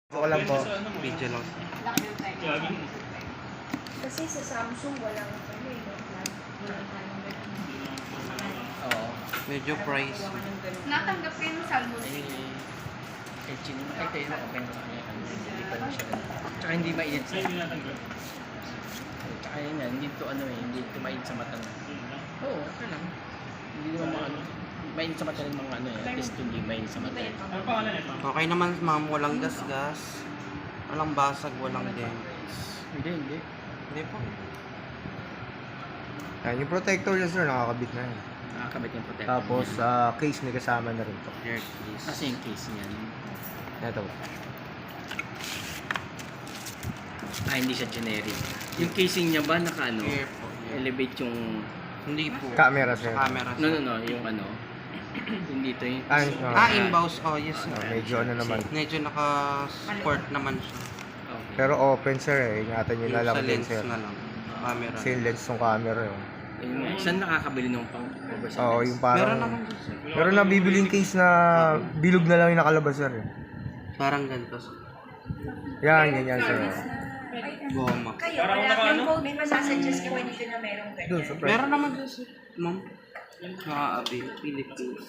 Ako lang po. Video lang. Kasi sa Samsung walang ano eh, no? Walang Oo. Medyo price. natanggap kayo ng salmon. Ay, tayo na open ko kanya. Hindi pa rin siya. Tsaka hindi mainit sa. Tsaka yun yan, hindi to ano eh, hindi to mainit sa mata na. Oo, okay lang. Hindi naman mga ano. Mainit sa mata rin mga ano eh. At least hindi mainit sa mata. Okay naman ma'am, walang gas-gas. Walang basag, walang dents. Hindi. Hindi po. Yan, yung protector niya sir, nakakabit na yan. Nakakabit yung protector. Tapos, case may kasama na rin to. Clear case. Kasi yung case niyan. Ito po. Hindi siya generic. Yung casing niya ba naka ano? Clear po. Yeah. Elevate yung... Hindi po. Camera sir. Camera. No. Yung ano. Yung dito yung... Inbows. Oh, yes. Medyo ano naman. Medyo naka-sport naman siya. Okay. Pero open sir eh. Ingatan nyo na Yung lang sa din lens sir. na lang. Camera. Kasi yung lens ng camera yun. Ayun nga. Saan nakakabili ng pang oversize? Oo, yung Meron parang... naman dyan, sir. Pero nabibiling case na bilog na lang yung nakalabas sir eh. Parang ganito. Yan sir. Goma. Kayo, wala kang code, may masasuggest ka ba dito na merong ganyan? Doon sa Meron naman dyan, sir. Ma'am. Nakaabi. Philippines.